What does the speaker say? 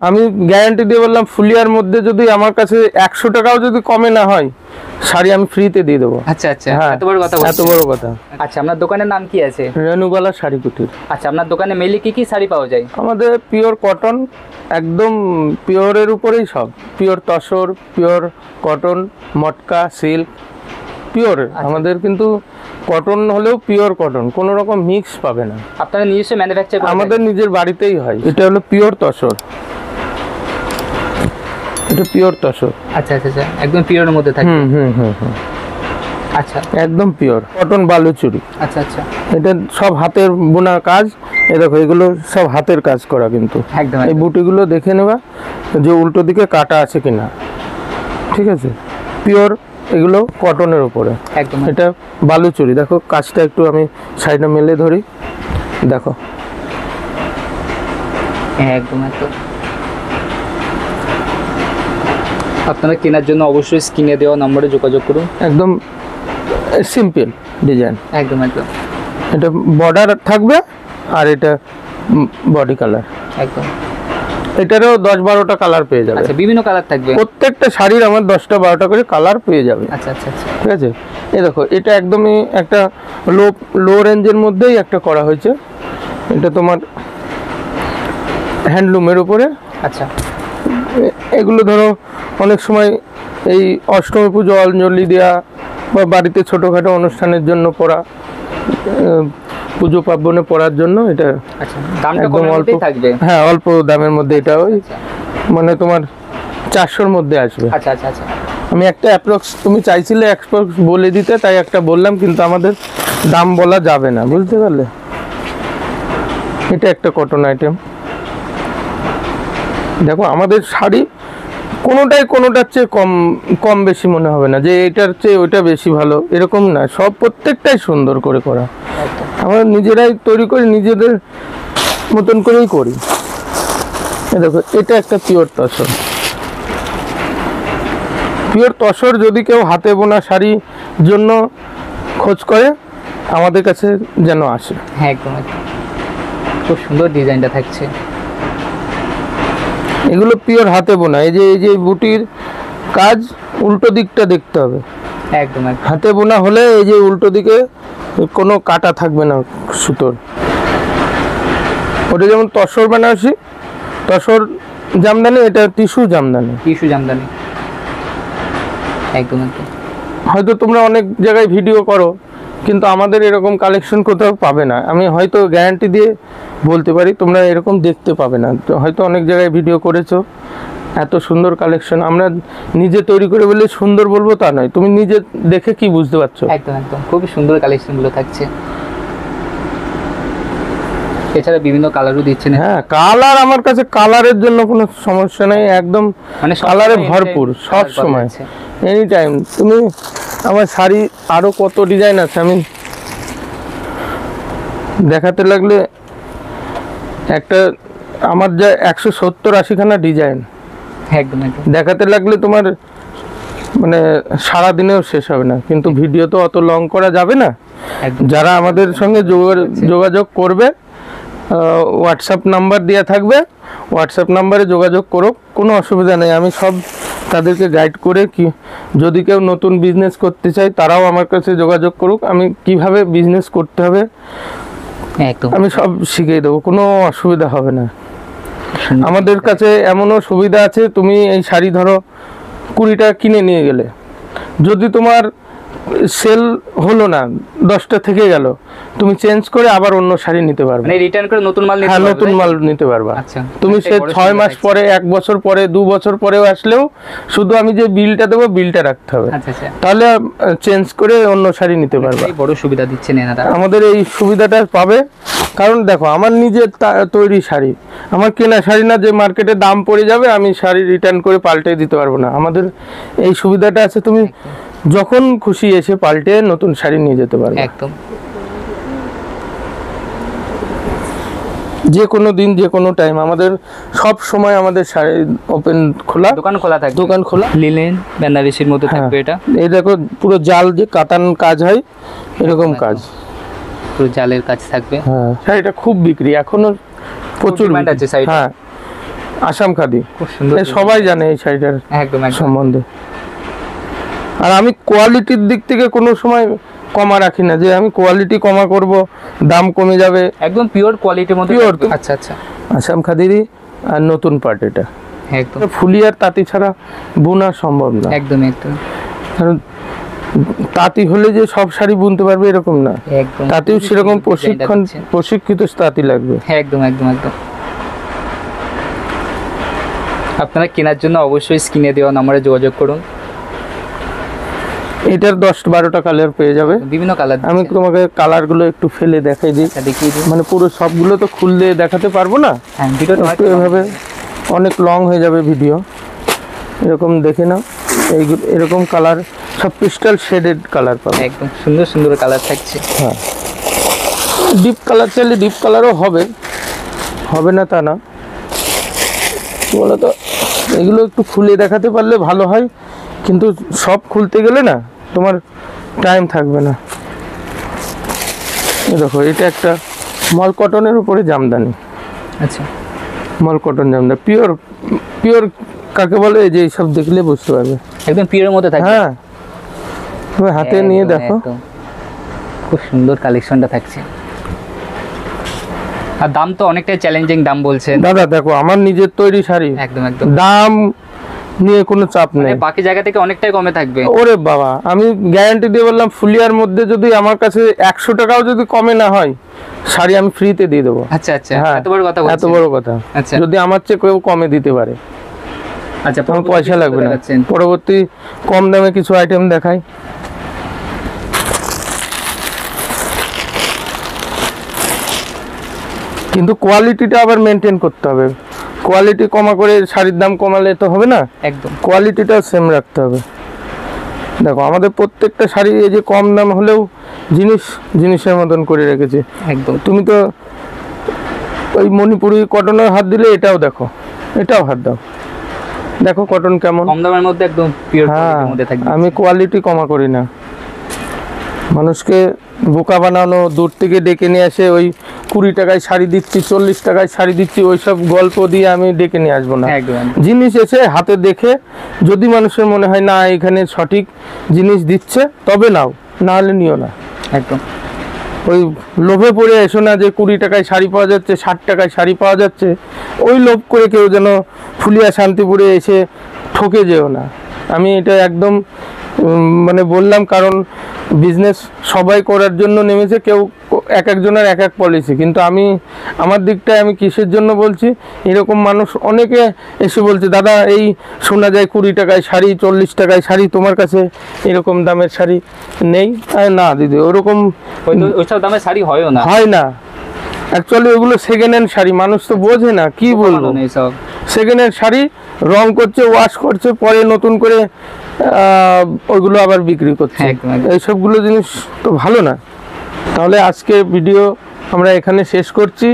আমি গ্যারান্টি দিয়ে বললাম ফুলিয়ার মধ্যে যদি আমার কাছে 100 টাকাও যদি কমে না হয় শাড়ি আমি ফ্রিতে দিয়ে দেবো। আচ্ছা আচ্ছা, হ্যাঁ, এত বড় কথা এত বড় কথা। আচ্ছা, আপনার দোকানের নাম কি আছে? রেনুবালা শাড়ি কুটির। আচ্ছা, আপনার দোকানে মেইনলি কি কি শাড়ি পাওয়া যায়? আমাদের পিওর কটন, একদম পিওরের উপরেই সব, pure tussar, pure cotton, matka, silk, pure. আমাদের কিন্তু কটন হলেও পিওর কটন, কোনো রকম মিক্স পাবে না। আপনারা নিজস্ব ম্যানুফ্যাকচার করেন? আমাদের নিজের বাড়িতেই হয়। এটা হলো পিওর তসর, এটা পিওর তসর। আচ্ছা আচ্ছা আচ্ছা, একদম পিওরের মধ্যে থাকে। আচ্ছা, একদম পিওর কটন বালুচুরি। আচ্ছা আচ্ছা, এটা সব হাতের বোনা কাজ। এই দেখো, এগুলো সব হাতের কাজ করা কিন্তু। একদম এই বুটিগুলো দেখে নেবা যে উল্টো দিকে কাটা আছে কিনা, ঠিক আছে? পিওর, এগুলো কটনের উপরে একদম। এটা বালুচুরি। দেখো কাজটা একটু আমি সাইডে মেলে ধরি, দেখো একদম একদম। আপনারা কেনার জন্য অবশ্যই স্ক্রিনে দেওয়া নম্বরে যোগাযোগ করুন। একদম সিম্পল ডিজাইন। একদম একদম। এটা বর্ডার থাকবে আর এটা বডি কালার। একদম। এটারও 10-12টা কালার পেয়ে যাবে। আচ্ছা, বিভিন্ন কালার থাকবে? প্রত্যেকটা শাড়ির আমার 10টা-12টা করে কালার পেয়ে যাবে। আচ্ছা আচ্ছা আচ্ছা, ঠিক আছে? এই দেখো, এটা একদমই একটা লো রেঞ্জের মধ্যেই একটা করা হয়েছে। এটা তোমার হ্যান্ডলুমের উপরে। আচ্ছা, এগুলো ধরো অনেক সময় এই অষ্টমী পুজো অঞ্জলি দেওয়া বা বাড়িতে ছোটোখাটো অনুষ্ঠানের জন্য পরা, পুজো পার্বণে পরার জন্য এটা। আচ্ছা, দামটা একদম কম অল্প থাকবে? হ্যাঁ, অল্প দামের মধ্যে। এটা ওই মানে তোমার 400-র মধ্যে আসবে। আচ্ছা আচ্ছা আচ্ছা। আমি একটা অ্যাপ্রক্স, তুমি চাইছিলে অ্যাপ্রক্স বলে দিতে, তাই একটা বললাম, কিন্তু আমাদের দাম বলা যাবে না, বুঝতে পারলে? এটা একটা কটন আইটেম। দেখো আমাদের শাড়ি কোনোটার চেয়ে কম বেশি মনে হবে না যে এটার চেয়ে ওইটা বেশি ভালো, এরকম না। সব প্রত্যেকটাই সুন্দর করে করা। আমরা নিজেরাই তৈরি করি, নিজেদের মতন করেই করি। দেখো, এটা একটা পিওর তসর। পিওর তসর যদি কেউ হাতে বোনা শাড়ির জন্য খোঁজ করে আমাদের কাছে যেন আসে। হ্যাঁ, একদম একদম। খুব সুন্দর ডিজাইনটা থাকছে। এগুলো পিওর হাতে বোনা। এই যে বুটির কাজ উল্টো দিকটা দেখতে হবে। একদম একদম। হাতে বোনা হলে এই যে উল্টো দিকে কোনো কাটা থাকবে না সুতোর। ওটা যেমন তসর বেনারসি, তসর জামদানি, এটা টিস্যু জামদানি। টিস্যু জামদানি, একদম একদম। হয়তো তোমরা অনেক জায়গায় ভিডিও করো, কিন্তু আমাদের এরকম কালেকশন কোথাও পাবে না। আমি হয়তো গ্যারান্টি দিয়ে বলতে পারি, তোমরা এরকম দেখতে পাবে না। তো হয়তো অনেক জায়গায় ভিডিও করেছো, এত সুন্দর কালেকশন আমরা নিজে তৈরি করে বলে সুন্দর বলবো তা নয়, তুমি নিজে দেখে কি বুঝতে পারছো। একদম একদম, খুবই সুন্দর কালেকশনগুলো থাকছে। এছাড়া বিভিন্ন কালারও দিচ্ছেন? হ্যাঁ, কালার আমার কাছে, কালারের জন্য কোনো সমস্যা নেই, একদম মানে কালারে ভরপুর সব সময়, এনি টাইম। তুমি আমার শাড়ি আরো কত ডিজাইন আছে, আমি দেখাতে লাগলে একটা আমার যা 170-80খানা ডিজাইন একদম একদম দেখাতে লাগলে তোমার মানে সারাদিনেও শেষ হবে না। কিন্তু ভিডিও তো অত লং করা যাবে না। যারা আমাদের সঙ্গে যোগাযোগ করবে, হোয়াটসঅ্যাপ নাম্বার দেওয়া থাকবে, হোয়াটসঅ্যাপ নাম্বারে যোগাযোগ করো, কোনো অসুবিধা নেই। আমি সব তাদেরকে গাইড করে, কি যদি কেউ নতুন বিজনেস করতে চায় তারাও আমার কাছে যোগাযোগ করুক, আমি কিভাবে বিজনেস করতে হবে একদম আমি সব শিখিয়ে দেবো, কোনো অসুবিধা হবে না। আমাদের কাছে এমনও সুবিধা আছে, তুমি এই শাড়ি ধরো 20 টাকা কিনে নিয়ে গেলে, যদি তোমার সেল হলো না, 10টা থেকে গেল, তুমি চেঞ্জ করে আবার অন্য শাড়ি নিতে পারবে, মানে রিটার্ন করে নতুন মাল নিতে পারবে। নতুন মাল নিতে পারবে। আচ্ছা, তুমি সে 6 মাস পরে, 1 বছর পরে, 2 বছর পরেও আসলেও শুধু আমি যে বিলটা দেবো, বিলটা রাখতে হবে। আচ্ছা আচ্ছা, তাহলে চেঞ্জ করে অন্য শাড়ি নিতে পারবে। বড় সুবিধা দিচ্ছেন এনারা। আমাদের এই সুবিধাটা পাবে, কারণ দেখো আমার নিজের তৈরি শাড়ি, আমার কেনা শাড়ি না যে মার্কেটে দাম পড়ে যাবে আমি শাড়ি রিটার্ন করে পাল্টে দিতে পারবো না। আমাদের এই সুবিধাটা আছে, তুমি যখন খুশি এসে পাল্টে নতুন শাড়ি নিয়ে যেতে পারবে। একদম, যে কোনো দিন, যে কোনো টাইম, আমাদের সব সময় আমাদের শাড়ি ওপেন খোলা, দোকান খোলা থাকবে। দোকান খোলা। লিনেন বেনারসির মধ্যে থাকবে এটা। এই দেখো পুরো জাল, যে কাতান কাজ হয় এরকম কাজ, পুরো জালের কাজ থাকবে। হ্যাঁ, শাড়িটা খুব বিক্রি, এখনো প্রচুর ডিমান্ড আছে শাড়িটা। হ্যাঁ, আসাম খাদি। খুব সুন্দর সবাই জানে এই শাড়িটার একদম একদম সম্বন্ধে। আর আমি কোয়ালিটির দিক থেকে কোনো সময় কমা রাখি না, যে আমি কোয়ালিটি কমা করব, দাম কমে যাবে। একদম পিওর কোয়ালিটির মধ্যে Pure থাকবে। আচ্ছা আচ্ছা আসাম খাদিরই আর নতুন পার্ট এটা। একদম ফুলি আর তাঁতি ছাড়া বোনা সম্ভব না, একদম একদম কারণ তাঁতি হলে যে সব শাড়ি বুনতে পারবে এরকম না, একদম তাঁতিও সেরকম প্রশিক্ষিত তাঁতি লাগবে। একদম একদম একদম। আপনারা কেনার জন্য অবশ্যই স্ক্রিনে দেওয়া নম্বরে যোগাযোগ করুন। এটার 10-12টা কালার পেয়ে যাবে। বিভিন্ন কালার আমি তোমাকে কালারগুলো একটু ফেলে দেখাই দিই, দেখিয়ে দিন। মানে পুরো সবগুলো তো খুললে দেখাতে পারবো না, হ্যাঁ ভিডিওটা একটু এভাবে অনেক লং হয়ে যাবে ভিডিও। এরকম দেখে নাও, এইগুলো এরকম কালার সব ক্রিস্টাল শেডেড কালার পাবে। একদম সুন্দর সুন্দর কালার থাকছে। হ্যাঁ, ডিপ কালার চাইলে ডিপ কালারও হবে, হবে না তা না। কি বলতো, এগুলো একটু খুলে দেখাতে পারলে ভালো হয়, কিন্তু সব খুলতে গেলে না তোমার টাইম থাকবে না। এই দেখো, এটা একটা মল কটনের উপরে জামদানি, আচ্ছা মল কটন জামদানি, পিওর পিওর কাকে বলে, এই যে এইসব দেখলে বুঝতে পারবে। একদম পিওরের মধ্যে থাকবে। হ্যাঁ, তুমি হাতে নিয়ে একদম, দেখো। একদম। খুব সুন্দর কালেকশনটা থাকছে। আর দাম তো অনেকটাই চ্যালেঞ্জিং দাম বলছেন। দাদা দেখো, আমার নিজের তৈরি শাড়ি, একদম একদম দাম নিয়ে কোনো চাপ মানে নেই। বাকি জায়গা থেকে অনেকটাই কমে থাকবে। ওরে বাবা, আমি গ্যারান্টি দিয়ে বললাম, ফুলিয়ার মধ্যে যদি আমার কাছে 100 টাকাও যদি কমে না হয়, শাড়ি আমি ফ্রিতে দিয়ে দেবো। আচ্ছা আচ্ছা, হ্যাঁ, এত বড় কথা বলছেন। এত বড় কথা। আচ্ছা যদি আমার চেয়ে কেউ কমে দিতে পারে, আচ্ছা, আমার পয়সা লাগবে না। দেখাচ্ছেন। পরবর্তী কম দামে কিছু আইটেম দেখাই। কিন্তু কোয়ালিটিটা আবার মেনটেন করতে হবে। কোয়ালিটি কমা করে শাড়ির দাম কমালে তো হবে না, একদম কোয়ালিটিটা সেম রাখতে হবে। দেখো, আমাদের প্রত্যেকটা শাড়ি এই যে কম দাম হলেও জিনিসের মতন করে রেখেছে। একদম তুমি তো ওই মণিপুরি কটনের হাত দিলে, এটাও দেখো, এটাও হাত দাও, দেখো কটন কেমন। কম দামের মধ্যে একদম পিওর হ্যাঁ, কোয়ালিটির মধ্যে থাকবে। আমি কোয়ালিটি কমা করি না। মানুষকে বোকা বানানো, দূর থেকে ডেকে নিয়ে আসে ওই 20 টাকায় শাড়ি দিচ্ছি, 40 টাকায় শাড়ি দিচ্ছি, ওইসব গল্প দিয়ে আমি ডেকে নিয়ে আসবো না। একদম একদম। জিনিস এসে হাতে দেখে, যদি মানুষের মনে হয় না এখানে সঠিক জিনিস দিচ্ছে, তবে নাও, না হলে নিও না। একদম ওই লোভে পড়ে এসো না যে 20 টাকায় শাড়ি পাওয়া যাচ্ছে, 60 টাকায় শাড়ি পাওয়া যাচ্ছে, ওই লোভ করে কেউ যেন ফুলিয়া শান্তিপুরে এসে ঠকে যেও না। আমি এটা একদম মানে বললাম, কারণ বিজনেস সবাই করার জন্য নেমেছে, কেউ এক একজনের এক এক পলিসি, কিন্তু আমি আমার দিকটায় আমি কিসের জন্য বলছি, এরকম মানুষ অনেকে এসে বলছে, দাদা এই শোনা যায় 20 টাকায় শাড়ি, 40 টাকায় শাড়ি, তোমার কাছে এরকম দামের শাড়ি নেই। না দিদি, ওরকম ওইসব দামে শাড়ি হয়ও না, হয় না। অ্যাকচুয়ালি ওগুলো সেকেন্ড হ্যান্ড শাড়ি, মানুষ তো বোঝে না, কি বলবো। এইসব সেকেন্ড হ্যান্ড শাড়ি রং করছে, ওয়াশ করছে, পরে নতুন করে ওইগুলো আবার বিক্রি করছে। একদম, একদম। এইসবগুলো জিনিস তো ভালো না। তাহলে আজকে ভিডিও আমরা এখানে শেষ করছি।